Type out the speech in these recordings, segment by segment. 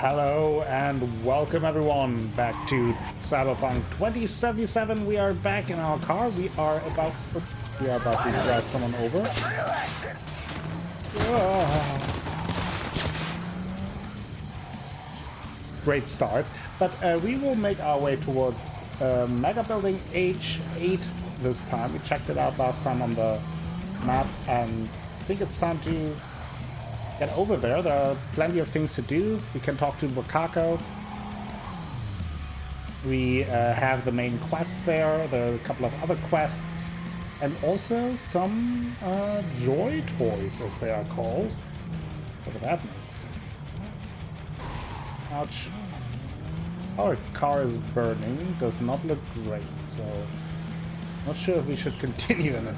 Hello and welcome everyone back to Cyberpunk 2077. We are back in our car. We are about to drive someone over. Great start, but we will make our way towards Mega Building H8 this time. We checked it out last time on the map, and I think it's time to get over there. There are plenty of things to do. We can talk to Wakako. We have the main quest there. There are a couple of other quests. And also some joy toys, as they are called. Whatever that means. Ouch. Our car is burning. Does not look great, so not sure if we should continue in it.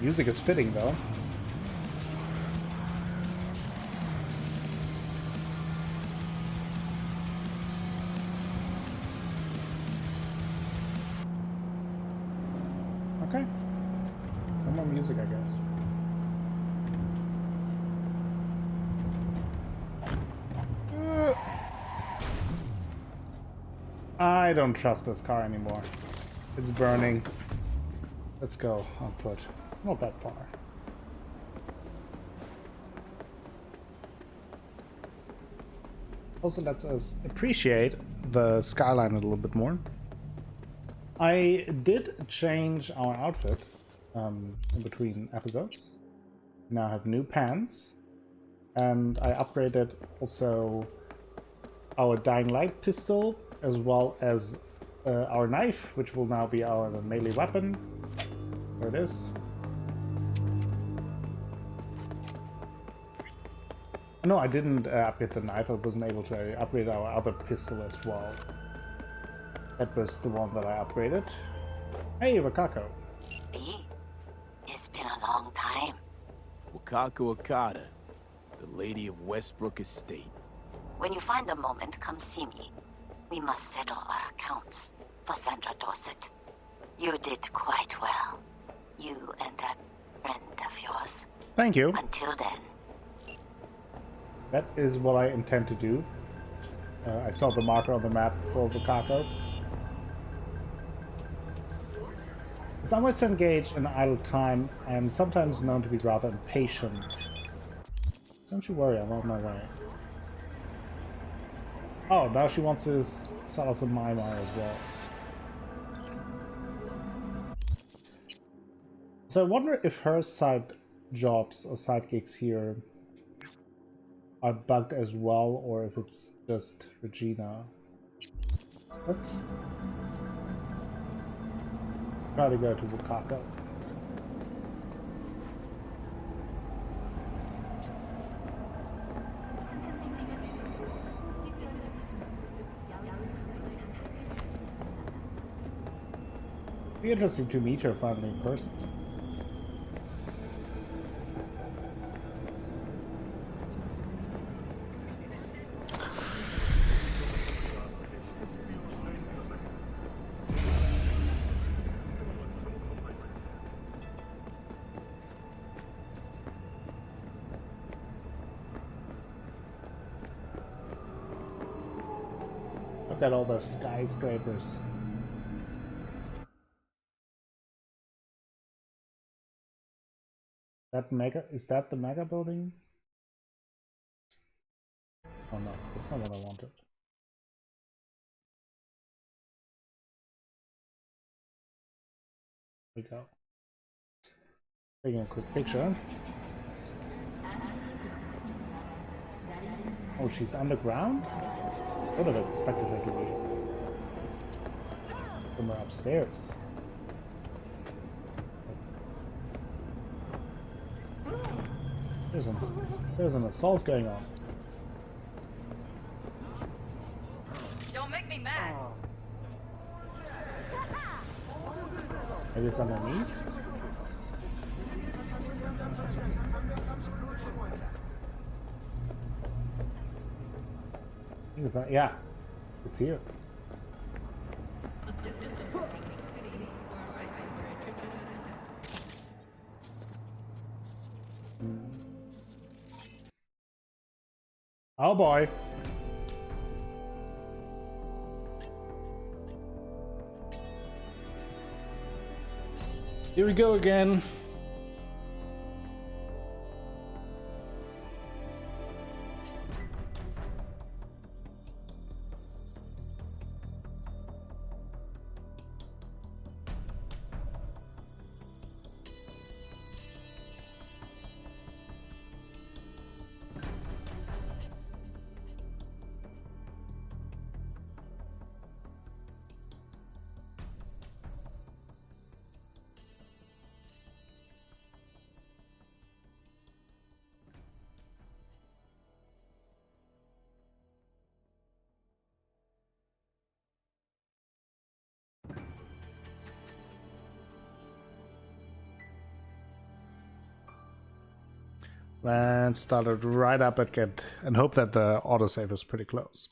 Music is fitting, though. Okay. No more music, I guess. I don't trust this car anymore. It's burning. Let's go on foot. Not that far. Also lets us appreciate the skyline a little bit more. I did change our outfit in between episodes. We now have new pants, and I upgraded also our Dying Light pistol as well as our knife, which will now be our melee weapon. There it is. No, I didn't upgrade the knife. I wasn't able to upgrade our other pistol as well. That was the one that I upgraded. Hey, Wakako. B? It's been a long time. Wakako Okada, the Lady of Westbrook Estate. When you find a moment, come see me. We must settle our accounts for Sandra Dorset. You did quite well. You and that friend of yours. Thank you. Until then. That is what I intend to do. I saw the marker on the map for Wakako. As I was engaged in idle time, I am sometimes known to be rather impatient. Don't you worry, I'm on my way. Oh, now she wants to sell us a Maimai as well. So I wonder if her side jobs or side gigs here are bugged as well, or if it's just Regina. Let's try to go to Wakako. Be interesting to meet her finally in person. Look at all the skyscrapers. Is that the mega building? Oh no, that's not what I wanted. There we go. Taking a quick picture. Oh, she's underground? I would have expected her to be somewhere upstairs. There's an assault going on. Don't make me mad. Maybe it's underneath? I think it's not, yeah, it's here. Oh boy. Here we go again. Then start it right up at get and hope that the autosave is pretty close.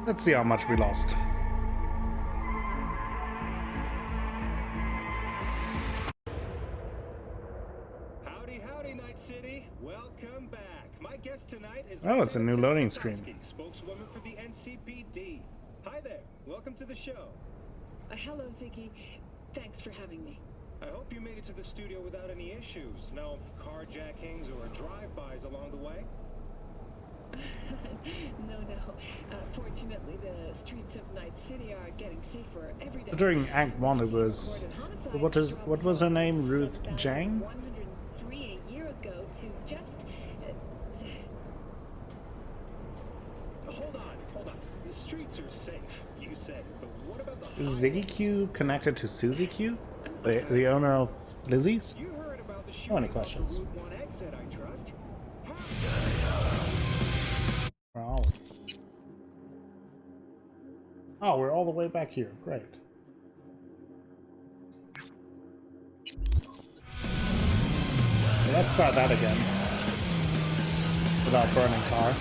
Let's see how much we lost. Howdy, howdy, Night City. Welcome back. My guest tonight is Oh, it's a new loading screen. Spokeswoman for the NCPD. Hi there. Welcome to the show. Hello, Ziggy. Thanks for having me. I hope you made it to the studio without any issues. No carjackings or drive-bys along the way? No. Fortunately, the streets of Night City are getting safer every day. During Act 1 it was... What was her name? Ruth Jang? 103 a year ago to just... Hold on. The streets are safe, you say. But what about the... Is Ziggy Q connected to Susie Q? The owner of Lizzie's? You heard about the How many shooting questions? off the Route 1 exit, I trust. Wow. Oh, we're all the way back here. Great. Well, let's try that again. Without burning car.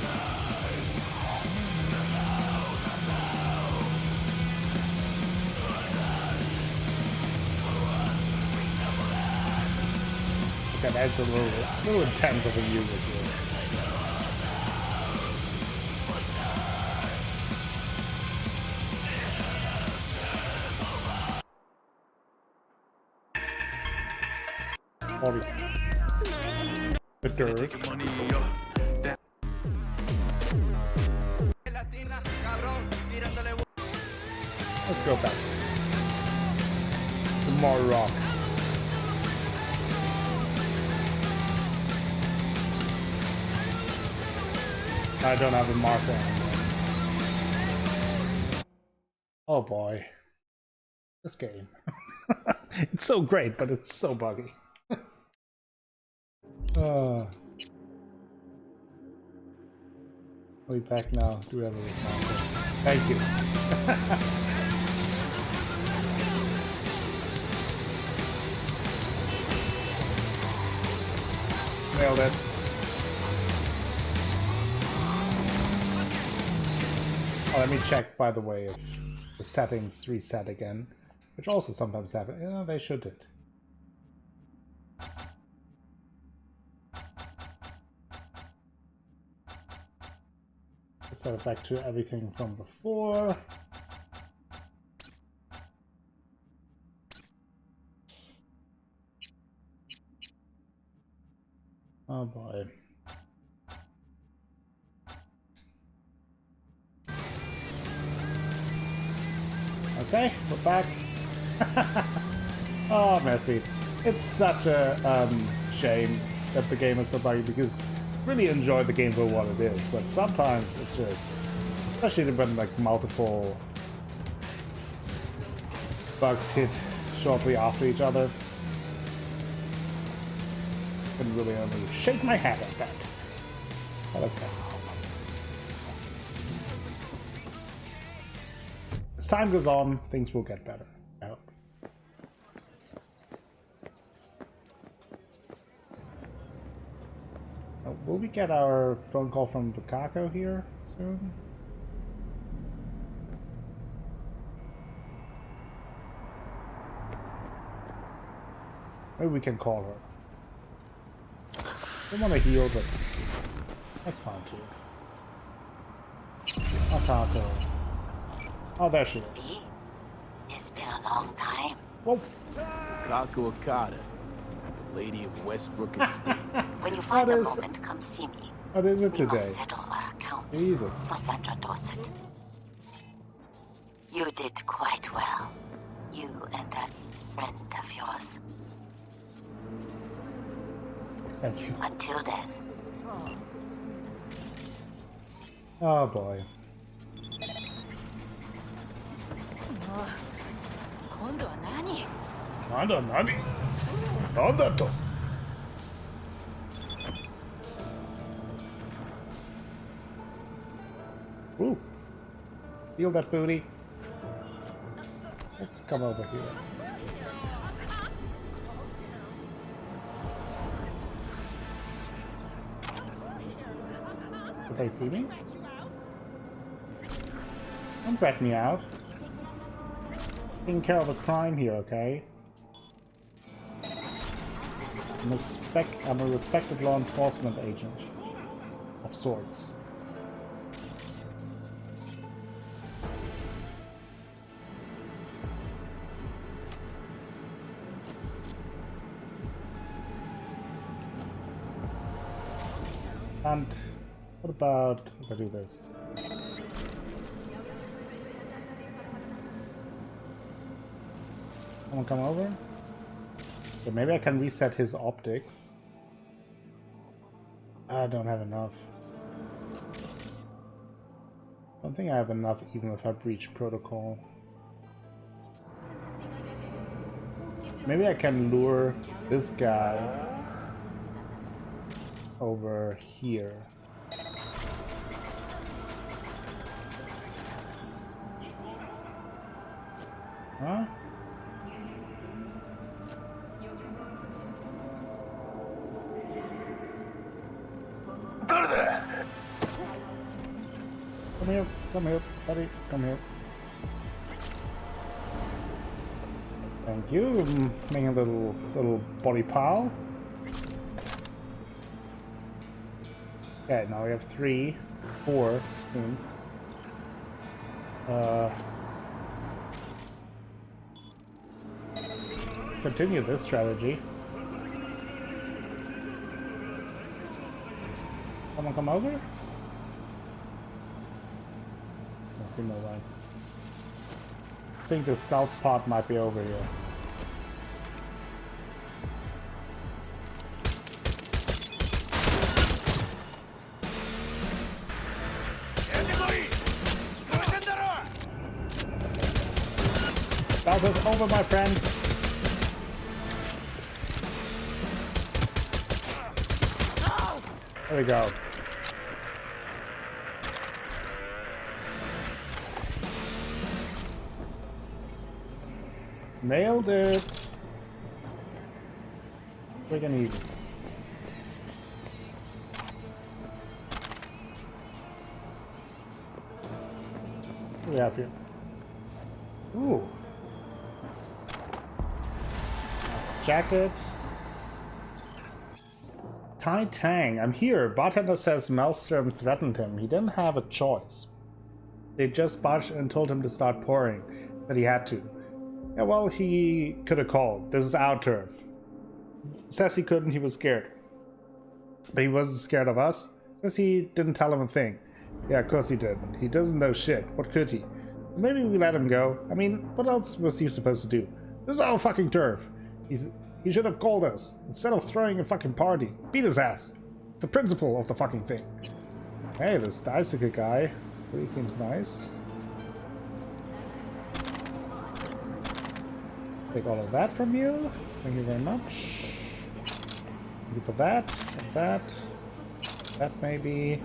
Okay, that's a little intense of a music here. Victor. Let's go back. To more rock. I don't have a marker anymore. Oh boy. This game. It's so great, but it's so buggy. Are we back now? Do we have a marker? Thank you. Nailed it. Oh, let me check, by the way, if the settings reset again, which also sometimes happen. Yeah, they should it. Let's set it back to everything from before. Oh boy. Okay, we're back. Oh, Messi. It's such a shame that the game is so buggy because I really enjoy the game for what it is, but sometimes it just, especially when like multiple bugs hit shortly after each other, I can really only shake my head at that. But okay. As time goes on, things will get better. I hope. Will we get our phone call from Bukako here soon? Maybe we can call her. I don't want to heal, but that's fine too. Bukako. Oh, there she is. B, it's been a long time. Whoa. Kaku Okada, the lady of Westbrook Estate. When you find What a is- moment, come see me. What is it We today? must settle our accounts Jesus. for Sandra Dorset. You did quite well. You and that friend of yours. Thank you. Until then, Oh boy. 今度は何？なんだ何？なんだと？ Ooh. Feel that booty. Let's come over here. Did they see me? Don't rat me out. Taking care of a crime here, okay? I'm a respected law enforcement agent of sorts. And what about if I do this? Someone come over? So maybe I can reset his optics. I don't have enough. I don't think I have enough even if I breach protocol. Maybe I can lure this guy over here. Huh? Come here, buddy, come here. Thank you. Making a little body pile. Okay, now we have 3, 4, seems. Continue this strategy. Someone come over? I see no way. I think the south part might be over here. South is over, my friend. There we go. Nailed it. Quick and easy. What do we have here? Ooh. Nice jacket. Tai Tang, I'm here. Bartender says Maelstrom threatened him. He didn't have a choice. They just barged and told him to start pouring, that he had to. Yeah, well, he could have called. This is our turf. Says he couldn't, he was scared. But he wasn't scared of us. Says he didn't tell him a thing. Yeah, of course he didn't. He doesn't know shit. What could he? Maybe we let him go. I mean, what else was he supposed to do? This is our fucking turf. He should have called us instead of throwing a fucking party. Beat his ass. It's the principle of the fucking thing. Hey, this bicycle guy really seems nice. Take all of that from you. Thank you very much. Thank you for that. That maybe.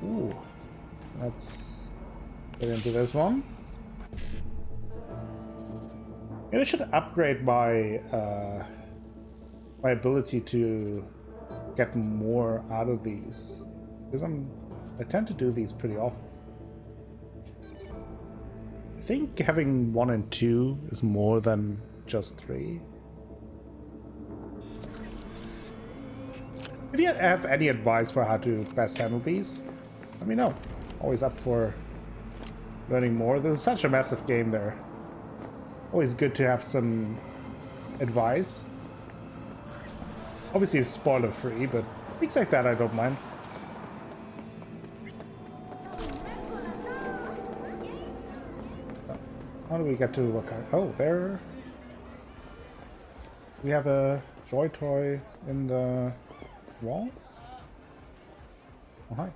Ooh. Let's get into this one. Maybe I should upgrade my my ability to get more out of these, because I tend to do these pretty often. I think having 1 and 2 is more than just 3. If you have any advice for how to best handle these, let me know. Always up for learning more. This is such a massive game there. Always good to have some advice. Obviously spoiler free, but things like that I don't mind. How do we get to what kind? Oh, there. We have a joy toy in the wall. Oh, hi.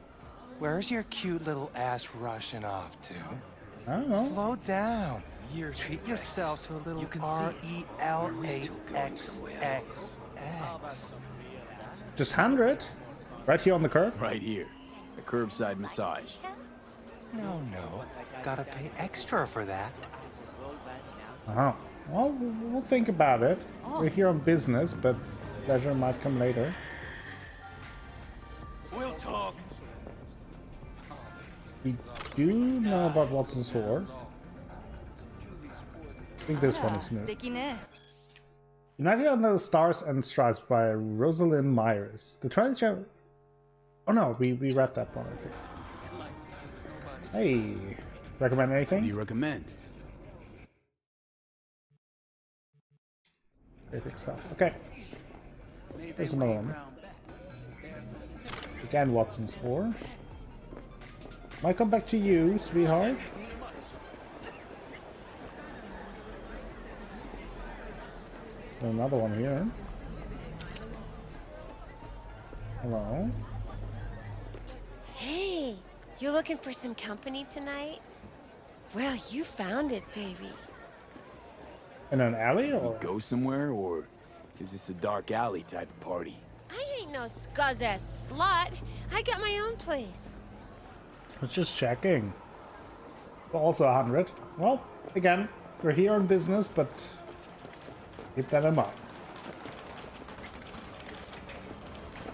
Where's your cute little ass rushing off to? I don't know. Slow down. Treat yourself to a little RELAXX. Just 100. Right here on the curb. Right here. A curbside massage. No. Gotta pay extra for that. Oh. Well, we'll think about it. We're here on business, but pleasure might come later. We'll talk. We do know about what's in store. I think this one is new. United Under the Stars and Stripes by Rosalind Myers. The 20th. Oh no, we read that one, I think. Hey, recommend anything? What do you recommend? Basic stuff. Okay. There's another one. Again, Watson's 4. Might come back to you, sweetheart. Another one here. Hello. Hey, you looking for some company tonight? Well, you found it, baby. In an alley, or? Go somewhere, or is this a dark alley type of party? I ain't no scuzz-ass slut. I got my own place. I was just checking. Also 100. Well, again, we're here on business, but keep that in mind.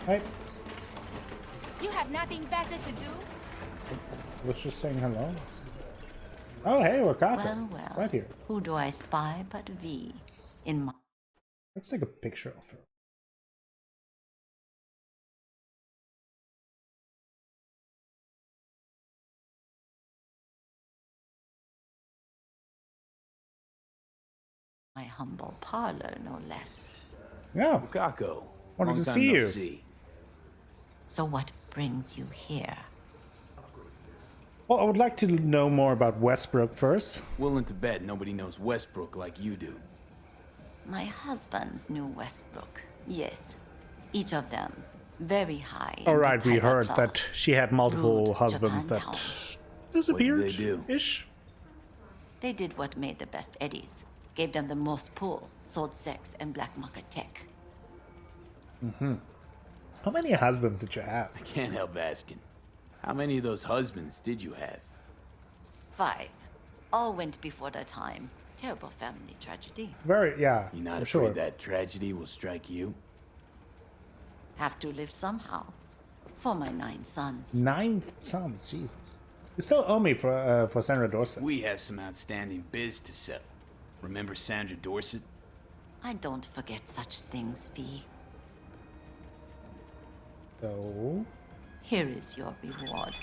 Hey. You have nothing better to do? Was just saying hello. Oh, hey, we're Well, right here. who do I spy but V in my... Let's take a picture of her. my humble parlor, no less. Yeah. Kako. Wanted Long to time see no you. see. So what brings you here? Well, I would like to know more about Westbrook first. Willing to bet nobody knows Westbrook like you do. My husbands knew Westbrook, yes. Each of them very high. in All the right, we tiger heard class. that she had multiple Rude husbands Japan that town. disappeared. What did they do? Ish. They did what made the best eddies. Gave them the most pull, sold sex and black market tech. How many husbands did you have? I can't help asking. How many of those husbands did you have? 5. All went before their time. Terrible family tragedy. Very, yeah. You're not I'm afraid sure. that tragedy will strike you? Have to live somehow. For my 9 sons. 9 sons, Jesus. You still owe me for Sandra Dorset. We have some outstanding biz to settle. Remember Sandra Dorset? I don't forget such things, V. So, Here is your reward.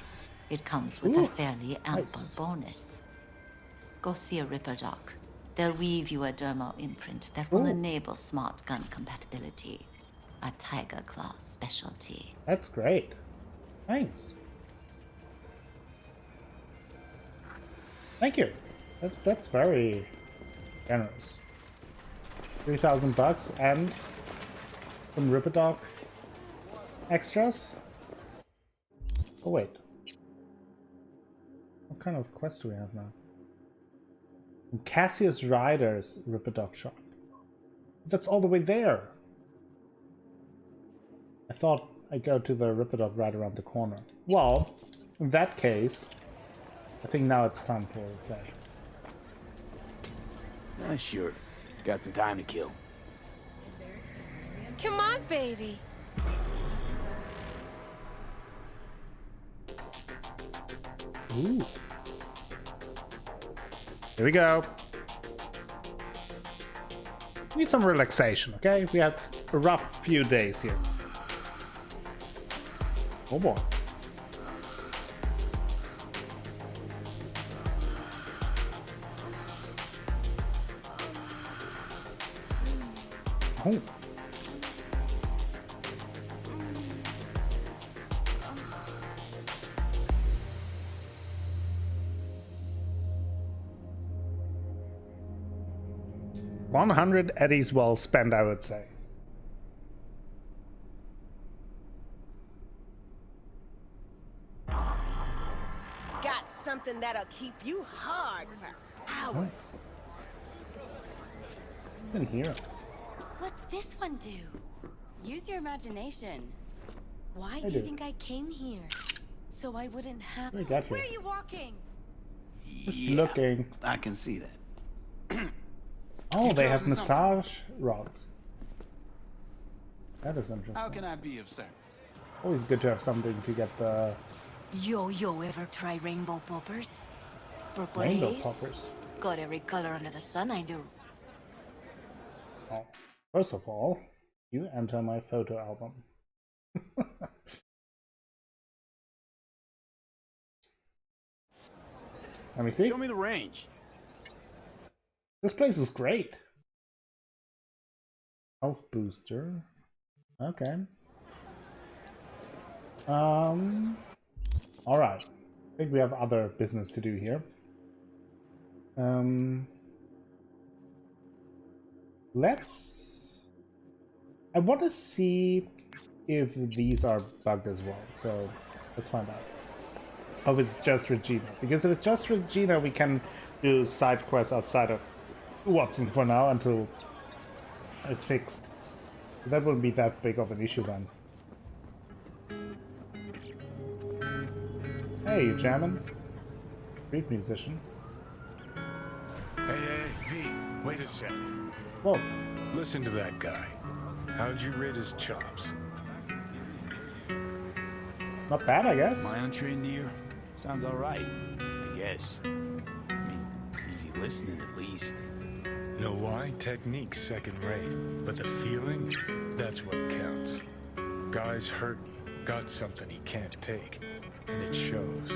It comes with Ooh, a fairly ample nice. bonus. Go see a Ripper Doc. They'll weave you a dermal imprint that will Ooh. enable smart gun compatibility. A Tiger Claw specialty. that's great. Thanks. Thank you. That's very Generous. 3,000 bucks and some Ripperdoc extras. Oh wait. What kind of quest do we have now? Cassius Ryder's Ripperdoc shop. That's all the way there. I thought I'd go to the Ripperdoc right around the corner. Well, in that case, I think now it's time for Flash. Sure. Got some time to kill. Come on, baby. Ooh. Here we go. Need some relaxation, okay? We had a rough few days here. Oh boy. Oh. $100 eddies well spent, I would say. Got something that'll keep you hard for hours. What's in here? What's this one do? Use your imagination. Why I do you do. think I came here? So I wouldn't have... What do we got here? Where are you walking? Just looking. I can see that. Oh, they have chosen massage rods. That is interesting. How can I be of service? Always good to have something to get the Yo ever try rainbow poppers? Purple rainbow haze? poppers. Got every color under the sun, I do. Oh, first of all, you enter my photo album. Let me see. Show me the range. This place is great. Health booster. Okay. All right. I think we have other business to do here. Let's. I want to see if these are bugged as well. So let's find out. Oh, if it's just Regina. Because if it's just Regina, we can do side quests outside of Watson for now until it's fixed. That wouldn't be that big of an issue then. Hey, you jamming? Street musician. Hey, V, wait a second. Whoa. Listen to that guy. How'd you rate his chops? Not bad, I guess. My untrained ear sounds all right, I guess. I mean, it's easy listening at least. Know why? Technique's second rate, but the feeling, that's what counts. Guy's hurting, got something he can't take, and it shows.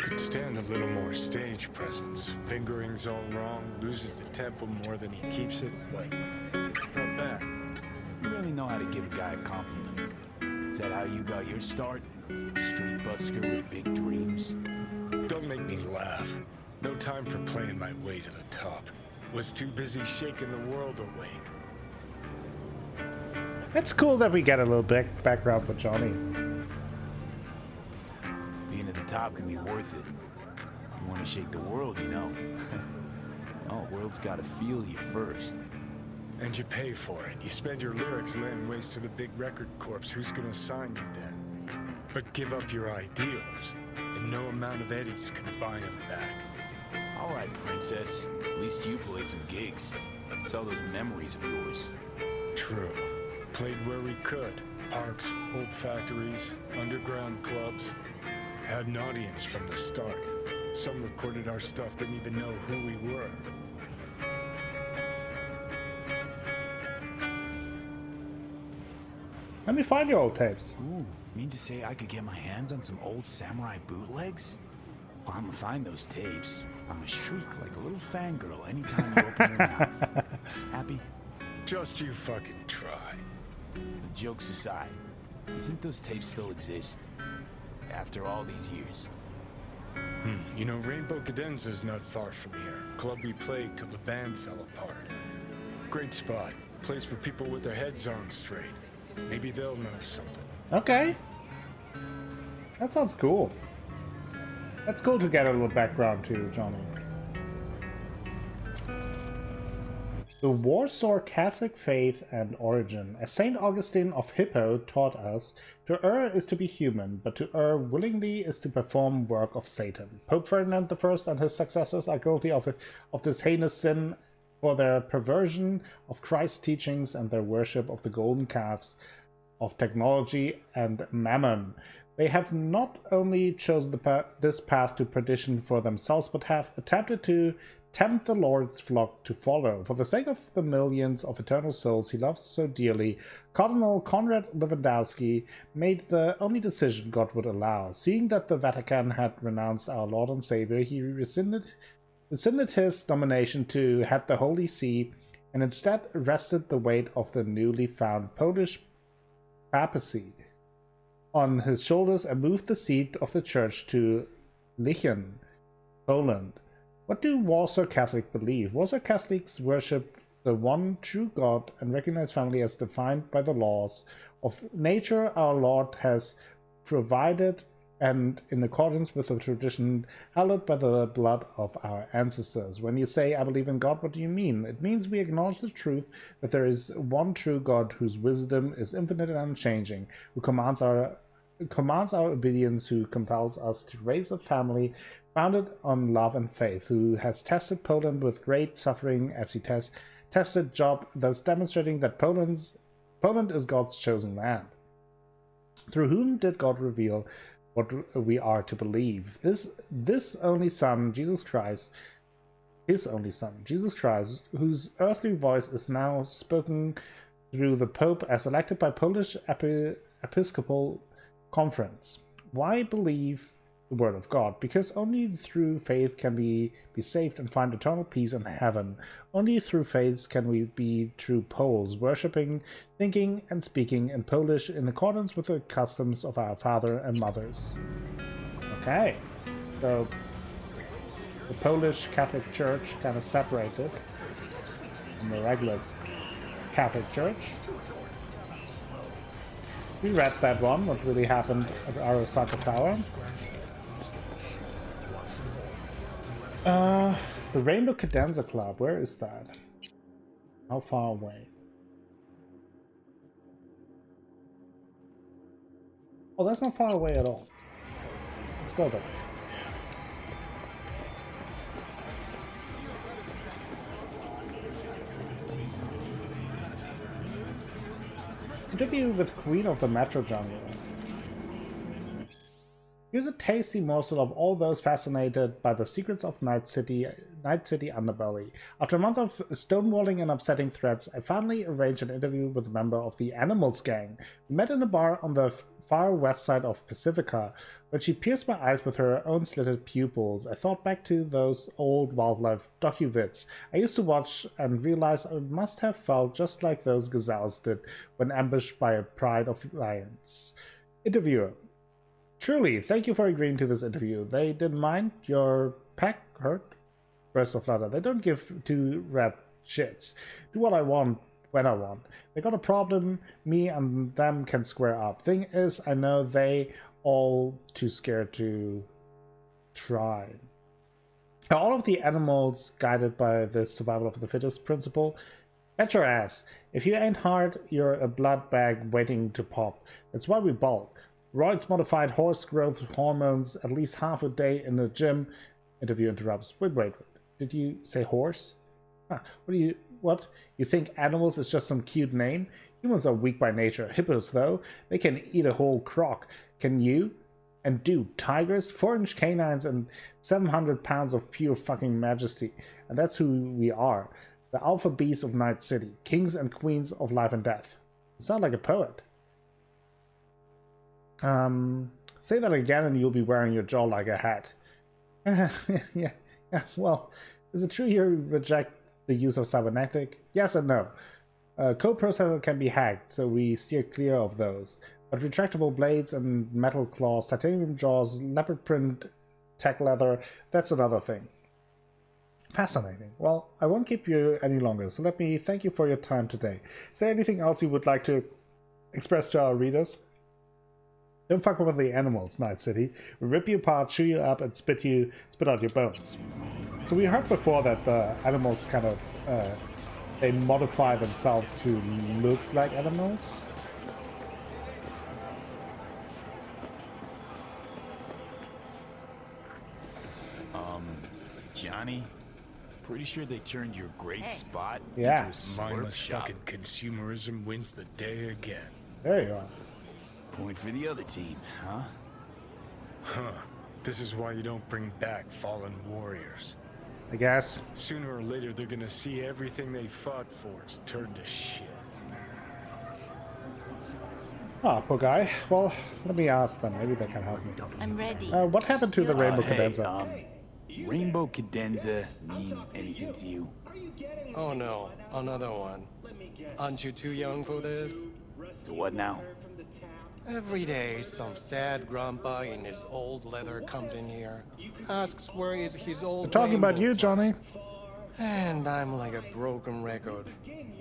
Could stand a little more stage presence. Fingering's all wrong, loses the tempo more than he keeps it. Like, not bad. You really know how to give a guy a compliment. Is that how you got your start? Street busker with big dreams? Don't make me laugh. No time for playing my way to the top. Was too busy shaking the world awake. It's cool that we get a little bit background for Johnny. Being at the top can be worth it. You want to shake the world, you know. Oh, world's got to feel you first. And you pay for it. You spend your lyrics laying waste to the big record corps. Who's gonna sign you then? But give up your ideals, and no amount of eddies can buy them back. All right, princess. At least you played some gigs. Saw those memories of yours. True. Played where we could. Parks, old factories, underground clubs. Had an audience from the start. Some recorded our stuff, didn't even know who we were. Let me find your old tapes. Ooh, mean to say I could get my hands on some old samurai bootlegs? Well, I'm gonna find those tapes. I'm gonna shriek like a little fangirl anytime you open your mouth. Happy? Just you fucking try. But jokes aside, you think those tapes still exist? After all these years? You know, Rainbow Cadenza's not far from here. Club we played till the band fell apart. Great spot. Place for people with their heads on straight. Maybe they'll know something. Okay. That sounds cool. That's cool to get a little background to, Johnny. The Warsaw Catholic faith and origin. As St. Augustine of Hippo taught us, to err is to be human, but to err willingly is to perform work of Satan. Pope Ferdinand I and his successors are guilty of this heinous sin for their perversion of Christ's teachings and their worship of the golden calves of technology and mammon. They have not only chosen this path to perdition for themselves, but have attempted to tempt the Lord's flock to follow. For the sake of the millions of eternal souls he loves so dearly, Cardinal Konrad Lewandowski made the only decision God would allow. Seeing that the Vatican had renounced our Lord and Savior, he rescinded his nomination to head the Holy See and instead rested the weight of the newly found Polish papacy on his shoulders and moved the seat of the church to Lichen, Poland. What do Warsaw Catholics believe? Warsaw Catholics worship the one true God and recognize family as defined by the laws of nature our Lord has provided and in accordance with the tradition hallowed by the blood of our ancestors. When you say, I believe in God, what do you mean? It means we acknowledge the truth that there is one true God whose wisdom is infinite and unchanging, who commands our obedience, who compels us to raise a family founded on love and faith, who has tested Poland with great suffering as he tested Job, thus demonstrating that Poland is God's chosen land. Through whom did God reveal what we are to believe? This only Son, Jesus Christ, his only Son, Jesus Christ, whose earthly voice is now spoken through the Pope as elected by Polish Episcopal Conference. Why believe the word of God? Because only through faith can we be saved and find eternal peace in heaven. Only through faith can we be true Poles, worshipping, thinking, and speaking in Polish in accordance with the customs of our father and mothers. Okay, so the Polish Catholic Church kind of separated from the regular Catholic Church. We read that one, what really happened at Arasaka Tower. The Rainbow Cadenza Club, where is that? How far away? Oh, that's not far away at all. Let's go there. Interview with Queen of the Metro Jungle. Here's a tasty morsel of all those fascinated by the secrets of Night City underbelly. After a month of stonewalling and upsetting threats, I finally arranged an interview with a member of the Animals gang. We met in a bar on the far west side of Pacifica. When she pierced my eyes with her own slitted pupils, I thought back to those old wildlife docu-vids I used to watch and realized I must have felt just like those gazelles did when ambushed by a pride of lions. Interviewer: truly, thank you for agreeing to this interview. They didn't mind your pack hurt? Burst of laughter. They don't give two rat shits. Do what I want, when I want. They got a problem, me and them can square up. Thing is, I know they all too scared to try. Are all of the animals guided by the survival of the fittest principle? Bet your ass. If you ain't hard, you're a blood bag waiting to pop. That's why we bulk. Roids modified horse growth hormones at least half a day in the gym. Interview interrupts. Wait. Did you say horse? Huh. What? You think animals is just some cute name? Humans are weak by nature. Hippos, though, they can eat a whole croc. Can you? And do tigers, 4-inch canines, and 700 pounds of pure fucking majesty. And that's who we are. The alpha beasts of Night City. Kings and queens of life and death. You sound like a poet. Say that again and you'll be wearing your jaw like a hat. yeah, well, is it true you reject the use of cybernetic? Yes and no. Code processor can be hacked, so we steer clear of those. But retractable blades and metal claws, titanium jaws, leopard print tech leather, that's another thing. Fascinating. Well, I won't keep you any longer, so let me thank you for your time today. Is there anything else you would like to express to our readers? Don't fuck with the animals, Night City. We rip you apart, chew you up, and spit out your bones. So we heard before that animals kind of they modify themselves to look like animals. Johnny, pretty sure they turned your great spot Yeah. into a slurp Mindless shop. fucking consumerism wins the day again. There you are. Point for the other team, huh? Huh. This is why you don't bring back fallen warriors. I guess. Sooner or later, they're gonna see everything they fought for is turned to shit. Ah, poor guy. Well, let me ask them. Maybe they can help me. I'm ready. What happened to the Rainbow Cadenza? Rainbow Cadenza mean anything to you? Oh no, another one. Aren't you too young for this? To what now? Every day, some sad grandpa in his old leather comes in here, asks where is his old. I'm talking about rainbow you, Johnny. And I'm like a broken record.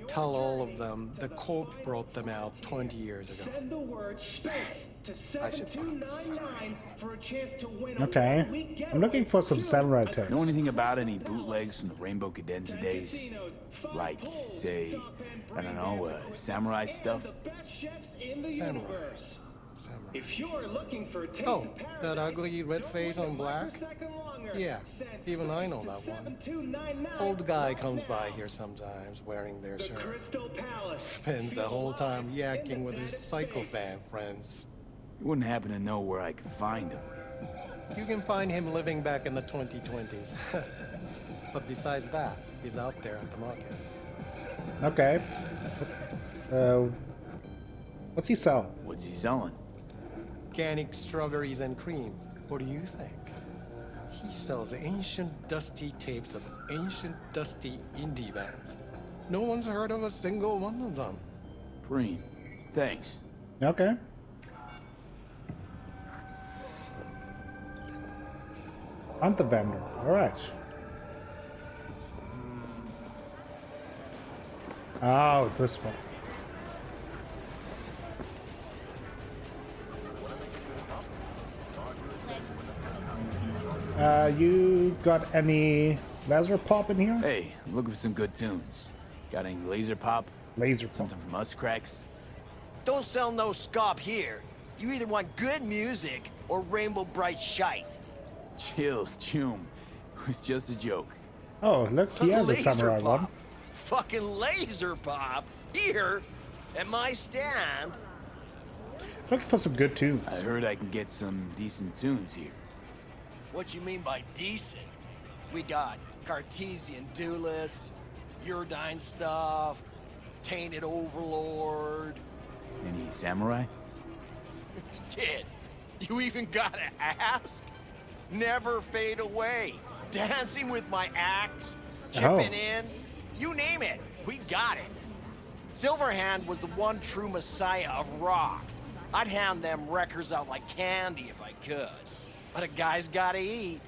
Tell all of them the Corp brought them out 20 years ago. Send the word space to I should probably 7299 for a chance to win a Okay. one-week getaway I'm looking for some to samurai a tapes. Know anything about any bootlegs from the Rainbow Cadenza days? Like, say, I don't know, samurai stuff? the best chefs in the Samurai. universe. Samurai. If you're looking for a taste Oh, of paradise, that ugly red don't face wait on black? 1 second longer. Yeah, Send even I space know to that one. 7299 Old guy right comes now. by here sometimes wearing their The shirt. Crystal Palace. Spends the whole time yakking with his psychophant friends. You wouldn't happen to know where I could find him. You can find him living back in the 2020s. But besides that, he's out there at the market. Okay. What's he sell? What's he selling? Organic strawberries and cream. What do you think? He sells ancient dusty tapes of ancient dusty indie bands. No one's heard of a single one of them. Preem. Thanks. Okay. Hunt the vendor. Alright. Oh, it's this one. You got any laser pop in here? Hey, I'm looking for some good tunes. Got any laser pop? Laser pop. Something from us cracks? Don't sell no scop here. You either want good music or rainbow bright shite. Chill, Choom. It was just a joke. Oh, look, he has a Laser samurai pop. one. Fucking laser pop. Here, at my stand. Looking for some good tunes. I heard I can get some decent tunes here. What you mean by decent? We got Cartesian Duelist, Uridine stuff, Tainted Overlord. Any samurai? Kid, you even gotta ask? Never fade away. Dancing with my axe, chipping in, you name it, we got it. Silverhand was the one true messiah of rock. I'd hand them records out like candy if I could. But a guy's gotta eat.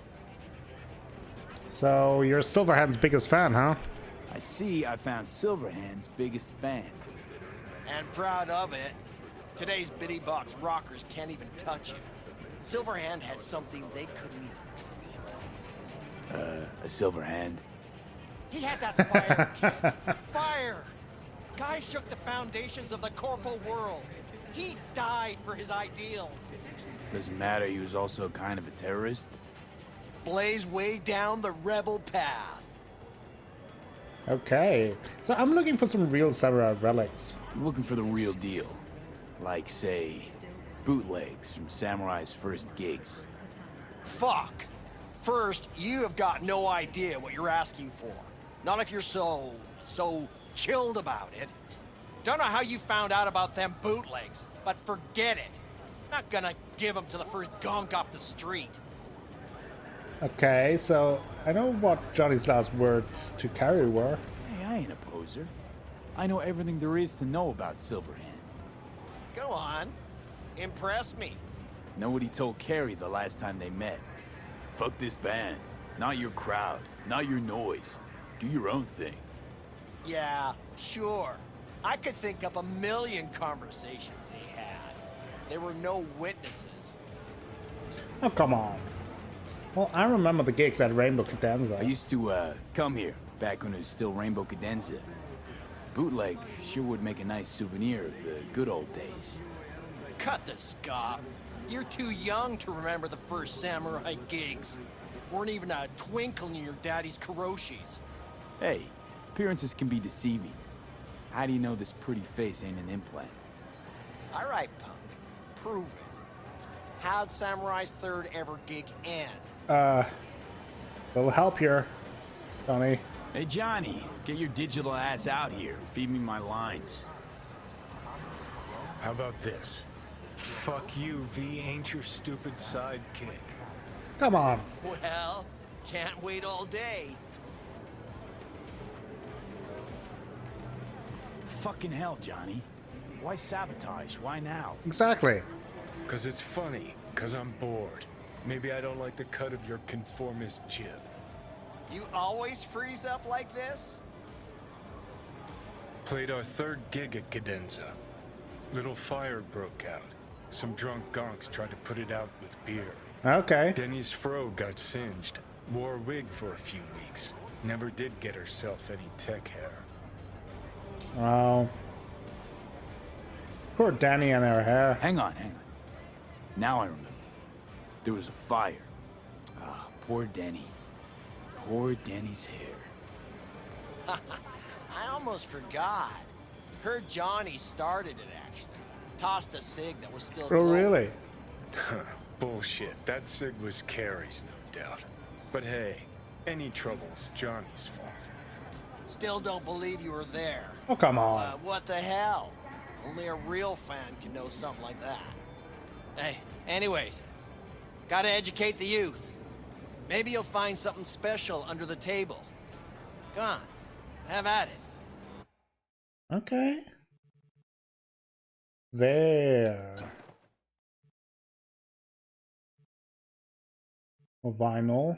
So, you're Silverhand's biggest fan, huh? I see I found Silverhand's biggest fan. And proud of it. Today's bitty box rockers can't even touch him. Silverhand had something they couldn't even dream of. A Silverhand. He had that fire, kid. Fire! Guy shook the foundations of the corporal world. He died for his ideals. Doesn't matter, he was also kind of a terrorist. Blaze way down the rebel path. Okay. So, I'm looking for some real samurai relics. I'm looking for the real deal. Like, say, bootlegs from Samurai's first gigs. Fuck. First, you have got no idea what you're asking for. Not if you're so chilled about it. Don't know how you found out about them bootlegs, but forget it. Not gonna give them to the first gunk off the street. Okay, so I know what Johnny's last words to Carrie were. Hey, I ain't a poser. I know everything there is to know about Silverhand. Go on. Impress me. Know what he told Carrie the last time they met. Fuck this band. Not your crowd. Not your noise. Do your own thing. Yeah, sure. I could think up a million conversations they had. There were no witnesses. Oh, come on. Well, I remember the gigs at Rainbow Cadenza. I used to come here back when it was still Rainbow Cadenza. Bootleg sure would make a nice souvenir of the good old days. Cut the scoff. You're too young to remember the first samurai gigs. Weren't even a twinkle in your daddy's karoshis. Hey, appearances can be deceiving. How do you know this pretty face ain't an implant? All right, punk. Prove it. How'd Samurai's third ever gig end? Little help here, Tony. Hey, Johnny, get your digital ass out here. Feed me my lines. How about this? Fuck you, V ain't your stupid sidekick. Come on. Well, can't wait all day. Fucking hell, Johnny. Why sabotage? Why now? Exactly. Cause it's funny, cause I'm bored. Maybe I don't like the cut of your conformist jib. You always freeze up like this? Played our third gig at Cadenza. Little fire broke out. Some drunk gonks tried to put it out with beer. Okay. Denny's fro got singed. Wore a wig for a few weeks. Never did get herself any tech hair. Oh. Poor Danny and her hair. Hang on. Now I remember. There was a fire. Ah, poor Denny. Poor Denny's hair. I almost forgot. Heard Johnny started it, actually. Tossed a cig that was still glowing. Really? Bullshit. That cig was Carrie's, no doubt. But hey, any trouble's Johnny's fault. Still don't believe you were there. Oh, come on. What the hell? Only a real fan can know something like that. Hey, anyways, gotta educate the youth. Maybe you'll find something special under the table. Come on, have at it. Okay. There. A vinyl.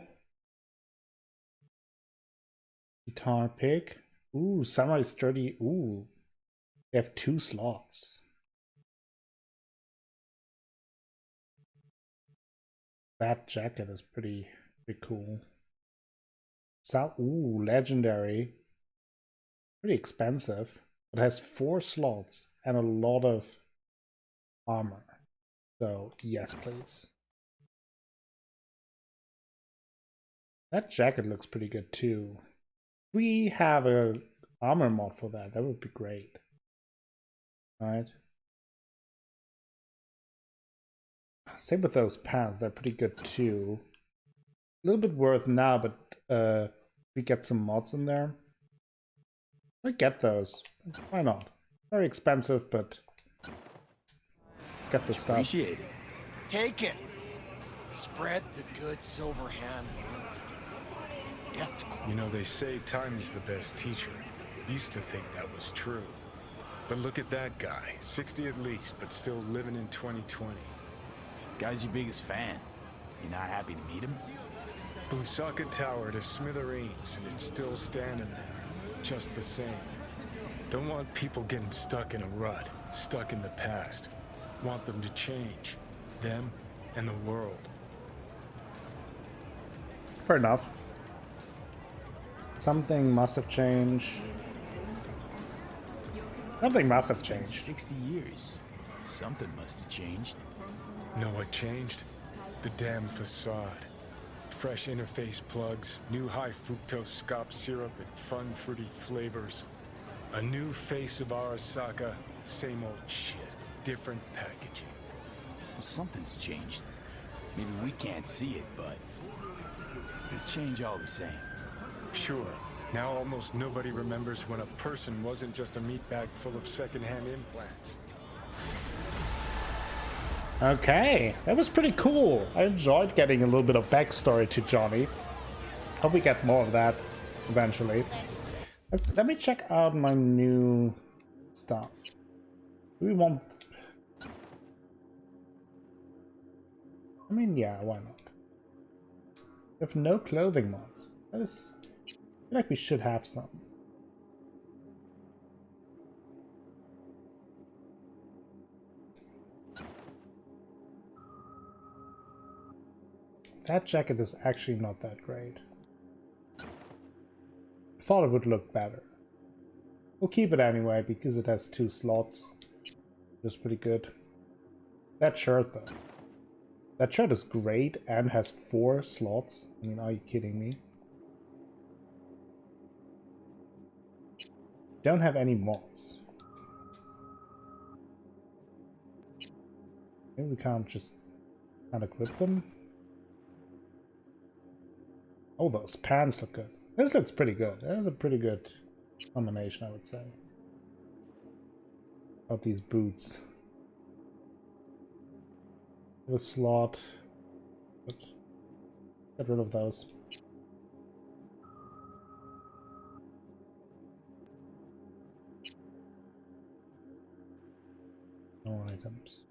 Guitar pick. Ooh, Samurai Sturdy. Ooh. They have 2 slots. That jacket is pretty cool. Ooh, legendary. Pretty expensive. It has 4 slots and a lot of armor. So, yes, please. That jacket looks pretty good too. We have a armor mod for that. That would be great. Alright. Same with those pants. They're pretty good too. A little bit worth now, but we get some mods in there. I get those. Why not? Very expensive, but get the stuff. Appreciate it. Take it. Spread the good silver hand word. Death to Corp. You know, they say time is the best teacher. Used to think that was true. But look at that guy. 60 at least, but still living in 2020. Guy's your biggest fan. You're not happy to meet him? Blusaka Tower to smithereens, and it's still standing there. Just the same. Don't want people getting stuck in a rut, stuck in the past. Want them to change. Them and the world. Fair enough. Something must have changed. Something must have changed. 60 years. Something must have changed. Know what changed? The damn facade. Fresh interface plugs, new high fructose scop syrup, and fun fruity flavors. A new face of Arasaka, same old shit, different packaging. Well, something's changed. Maybe we can't see it, but there's change all the same. Sure. Now almost nobody remembers when a person wasn't just a meat bag full of secondhand implants. Okay, that was pretty cool. I enjoyed getting a little bit of backstory to Johnny. Hope we get more of that eventually. Let me check out my new stuff. Do we want... I mean, yeah, why not? We have no clothing mods. That is... I feel like we should have some. That jacket is actually not that great. I thought it would look better. We'll keep it anyway because it has 2 slots. It's pretty good. That shirt though. That shirt is great and has 4 slots. I mean, are you kidding me? Don't have any mods. Maybe we can't just unequip them. Oh, those pants look good. This looks pretty good. That is a pretty good combination, I would say. About these boots. A slot. But get rid of those. No items.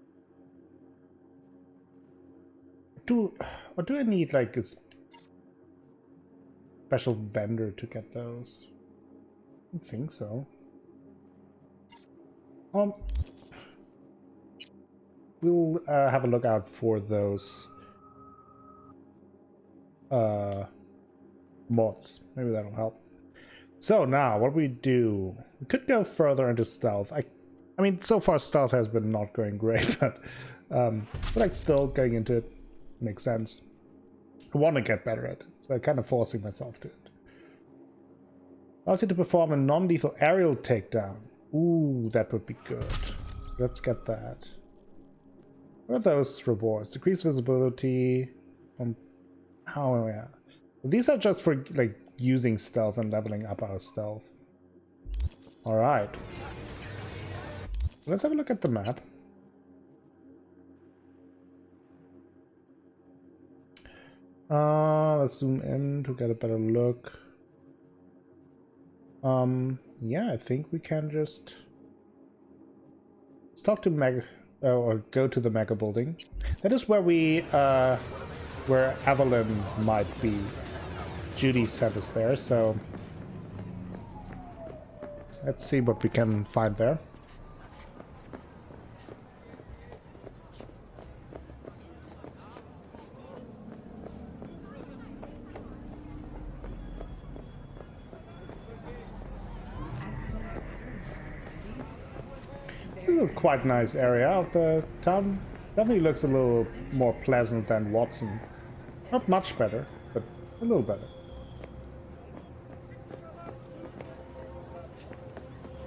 What do I need, like, a special vendor to get those? I don't think so. We'll have a look out for those mods. Maybe that'll help. So now, what we do? We could go further into stealth. I mean, so far stealth has been not going great, but like still going into it makes sense. I want to get better at it, so I'm kind of forcing myself to it. Allows you to perform a non-lethal aerial takedown. Ooh, that would be good. Let's get that. What are those rewards? Decreased visibility. Oh yeah. These are just for like using stealth and leveling up our stealth. All right. Let's have a look at the map. Let's zoom in to get a better look. Yeah, I think we can just... Let's talk to or go to the mega building. That is where we, where Evelyn might be. Judy sent us there, so... Let's see what we can find there. Quite nice area of the town. Definitely looks a little more pleasant than Watson. Not much better, but a little better.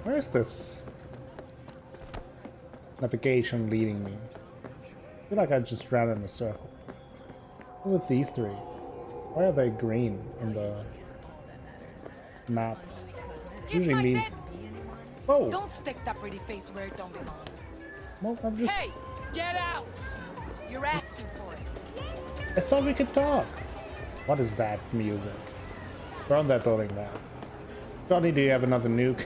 Where is this navigation leading me? I feel like I just ran in a circle. What with these 3? Why are they green in the map? Usually means... Oh! Don't stick that pretty face where it don't belong. Well, I'm just... Hey! Get out! You're asking for it. I thought we could talk. What is that music? We're on that building now. Johnny, do you have another nuke?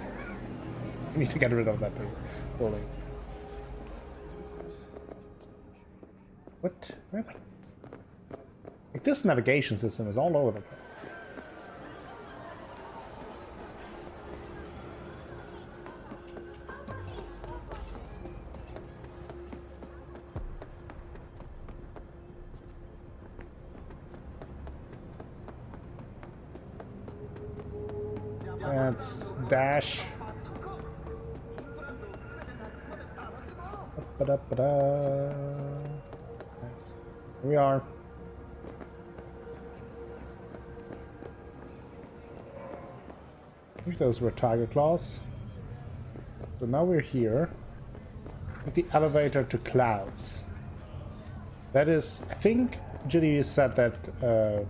We need to get rid of that building. What? Where? Like, this navigation system is all over the place. Let's dash. Here we are. I think those were tiger claws. So now we're here with the elevator to clouds. That is, I think Judy said that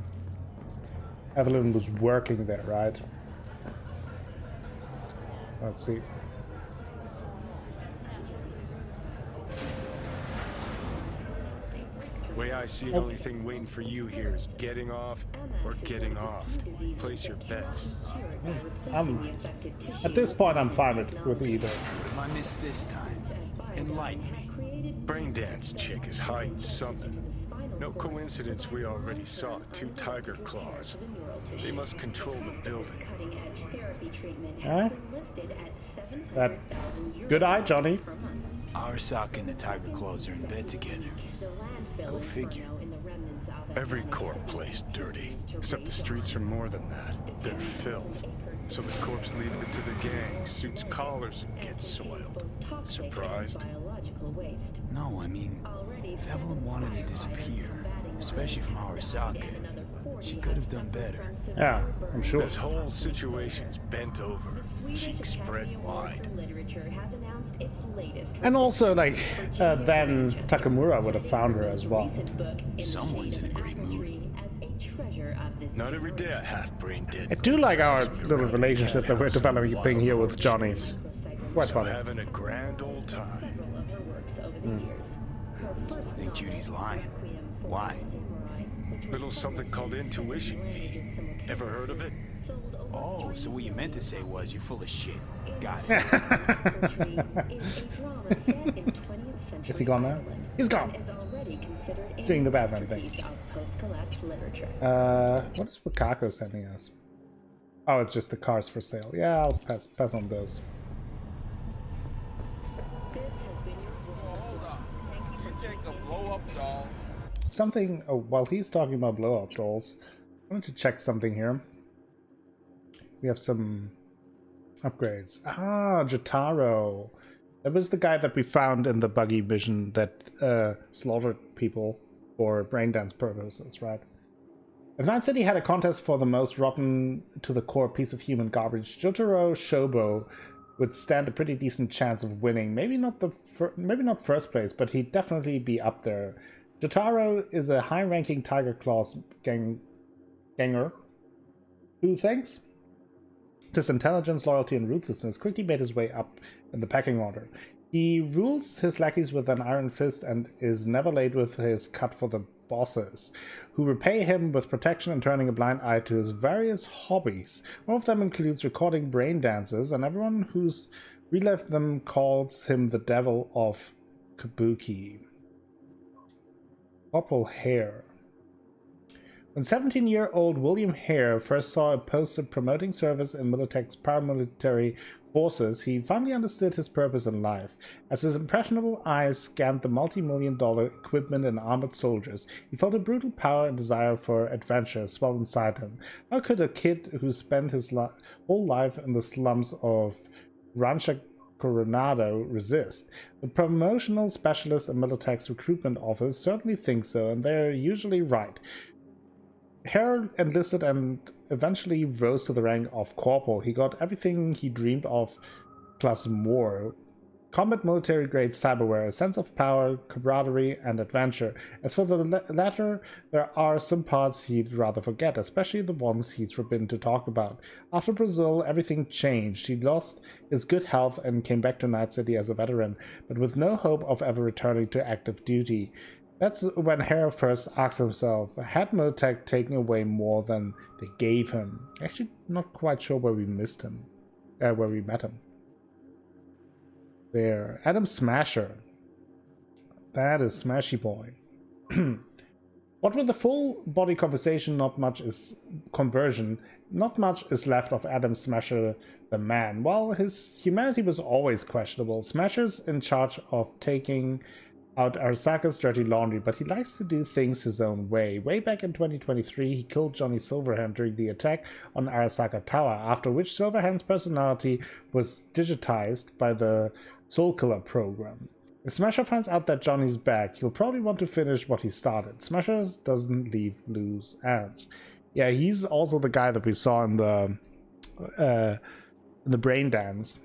Evelyn was working there, right? Let's see. The way I see it, the only thing waiting for you here is getting off or getting off. Place your bets. At this point, I'm fine with either. If I miss this time, enlighten me. Braindance chick is hiding something. No coincidence we already saw 2 tiger claws. They must control the building. That good eye, Johnny. Arasaka and the tiger claws are in bed together. Go figure. Every corp plays dirty, except the streets are more than that. They're filth. So the corps leave it to the gang, suits collars and gets soiled. Surprised? No, I mean, if Evelyn wanted to disappear, especially from Arasaka, she could have done better. Yeah, I'm sure. This whole situation's bent over, cheeks spread wide. And also, like, then Takamura would have found her as well. Someone's in a great mood. Not every day a half-brain I dead. do like our little relationship that we're developing here with Johnny. Quite So funny. having a grand old time. I think Judy's lying. Why? Little something called intuition, V. Ever heard of it? Oh, so what you meant to say was you're full of shit. Got it. Is he gone now? He's gone. He's doing the Batman thing. What is Wakako sending us? Oh, it's just the cars for sale. Yeah, I'll pass on those. Something, oh, while he's talking about blow-up dolls, I wanted to check something here. We have some upgrades. Ah, Jotaro. That was the guy that we found in the buggy vision that slaughtered people for braindance purposes, right? If Night City had a contest for the most rotten to the core piece of human garbage, Jotaro Shobo would stand a pretty decent chance of winning. Maybe not first place, but he'd definitely be up there. Jotaro is a high-ranking Tiger Claws ganger who, thanks to his intelligence, loyalty, and ruthlessness, quickly made his way up in the pecking order. He rules his lackeys with an iron fist and is never late with his cut for the bosses, who repay him with protection and turning a blind eye to his various hobbies. One of them includes recording brain dances, and everyone who's relived them calls him the devil of Kabuki. Corporal Hare. When 17-year-old William Hare first saw a poster promoting service in Militech's paramilitary forces, he finally understood his purpose in life. As his impressionable eyes scanned the multi-million-dollar equipment and armored soldiers, he felt a brutal power and desire for adventure swell inside him. How could a kid who spent his whole life in the slums of Rancho Coronado resist? The promotional specialist in Militech's recruitment office certainly think so, and they're usually right. Hare enlisted and eventually rose to the rank of corporal. He got everything he dreamed of, plus more. Combat military-grade cyberware, a sense of power, camaraderie, and adventure. As for the latter, there are some parts he'd rather forget, especially the ones he's forbidden to talk about. After Brazil, everything changed. He lost his good health and came back to Night City as a veteran, but with no hope of ever returning to active duty. That's when Hare first asked himself, had Militech taken away more than they gave him? Actually, not quite sure where we met him. There, Adam Smasher. That is Smashy Boy. What with the full body conversion, not much is left of Adam Smasher the man. While his humanity was always questionable, Smasher's in charge of taking out Arasaka's dirty laundry, but he likes to do things his own way. Way back in 2023, he killed Johnny Silverhand during the attack on Arasaka Tower, after which Silverhand's personality was digitized by the Soul Killer program. If Smasher finds out that Johnny's back, he'll probably want to finish what he started. Smasher doesn't leave loose ends. Yeah, he's also the guy that we saw in the brain dance.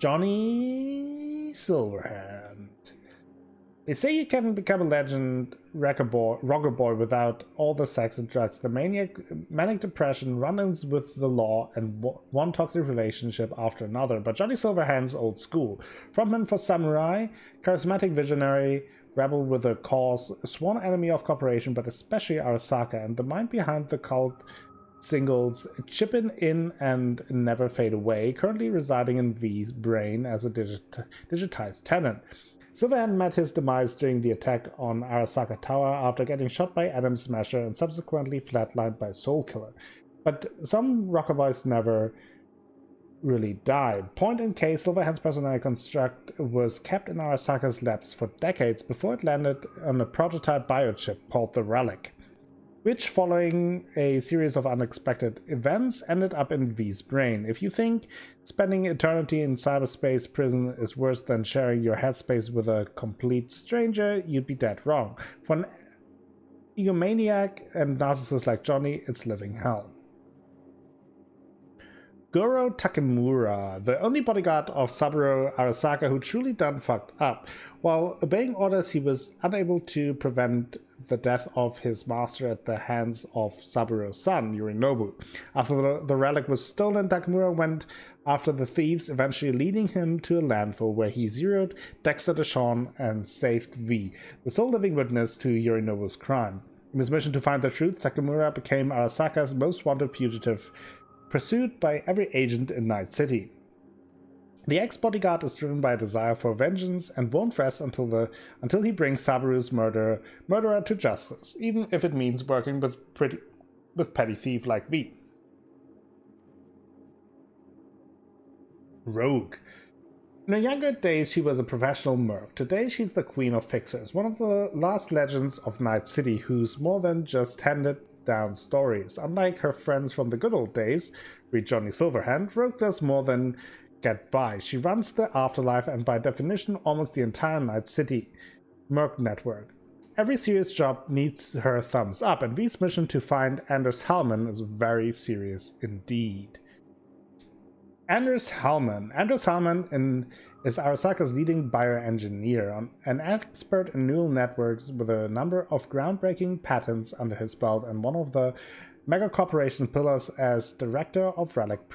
Johnny Silverhand. They say you can become a legend rocker boy without all the sex and drugs, the manic depression, run-ins with the law, and one toxic relationship after another. But Johnny Silverhand's old school. Frontman for Samurai, charismatic visionary, rebel with a cause, a sworn enemy of corporation, but especially Arasaka, and the mind behind the cult singles Chippin' In and Never Fade Away, currently residing in V's brain as a digitized tenant. Silverhand met his demise during the attack on Arasaka Tower after getting shot by Adam Smasher and subsequently flatlined by Soulkiller. But some rocker boys never really died. Point in case, Silverhand's personnel construct was kept in Arasaka's labs for decades before it landed on a prototype biochip called the Relic, which, following a series of unexpected events, ended up in V's brain. If you think spending eternity in cyberspace prison is worse than sharing your headspace with a complete stranger, you'd be dead wrong. For an egomaniac and narcissist like Johnny, it's living hell. Goro Takemura, the only bodyguard of Saburo Arasaka who truly done fucked up. While obeying orders, he was unable to prevent the death of his master at the hands of Saburo's son, Yorinobu. After the relic was stolen, Takemura went after the thieves, eventually leading him to a landfill where he zeroed Dexter Deshawn and saved V, the sole living witness to Yorinobu's crime. In his mission to find the truth, Takemura became Arasaka's most wanted fugitive, pursued by every agent in Night City. The ex-bodyguard is driven by a desire for vengeance and won't rest until he brings Saburo's murderer to justice, even if it means working with petty thief like V. Rogue. In her younger days, she was a professional merc. Today, she's the queen of fixers, one of the last legends of Night City, who's more than just handed down stories. Unlike her friends from the good old days, read Johnny Silverhand, Rogue does more than get by. She runs the afterlife and by definition almost the entire Night City merc network. Every serious job needs her thumbs up, and V's mission to find Anders Hellman is very serious indeed. Anders Hellman is Arasaka's leading bioengineer, an expert in neural networks with a number of groundbreaking patents under his belt and one of the mega corporation pillars as director of Relic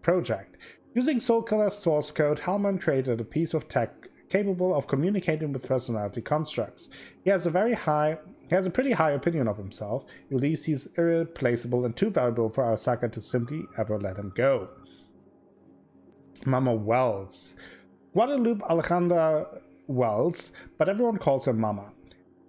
Project. Using Soulkiller's source code, Hellman created a piece of tech capable of communicating with personality constructs. He has a pretty high opinion of himself. He believes he's irreplaceable and too valuable for Arasaka to simply ever let him go. Mama Wells. Guadalupe Alejandra Wells, but everyone calls her Mama.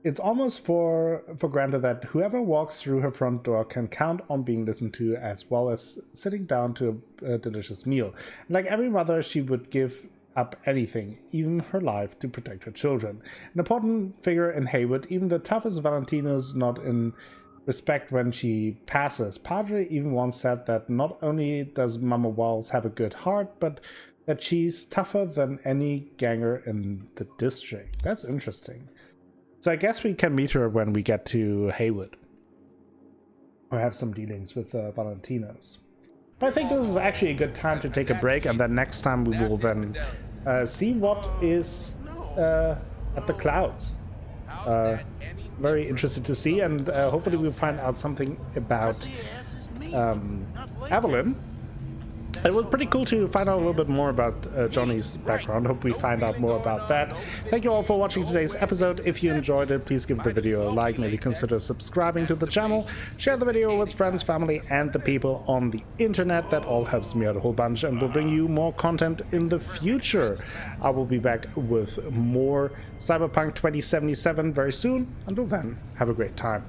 It's almost for granted that whoever walks through her front door can count on being listened to, as well as sitting down to a delicious meal. Like every mother, she would give up anything, even her life, to protect her children. An important figure in Haywood, even the toughest Valentino's not in respect when she passes. Padre even once said that not only does Mama Wells have a good heart, but that she's tougher than any ganger in the district. That's interesting. So I guess we can meet her when we get to Haywood, or have some dealings with Valentino's. But I think this is actually a good time to take a break, and then next time we will then see what is at the clouds. Very interested to see, and hopefully we'll find out something about Evelyn. It was pretty cool to find out a little bit more about Johnny's background. Hope we find out more about that. Thank you all for watching today's episode. If you enjoyed it, please give the video a like. Maybe consider subscribing to the channel. Share the video with friends, family, and the people on the internet. That all helps me out a whole bunch and will bring you more content in the future. I will be back with more Cyberpunk 2077 very soon. Until then, have a great time.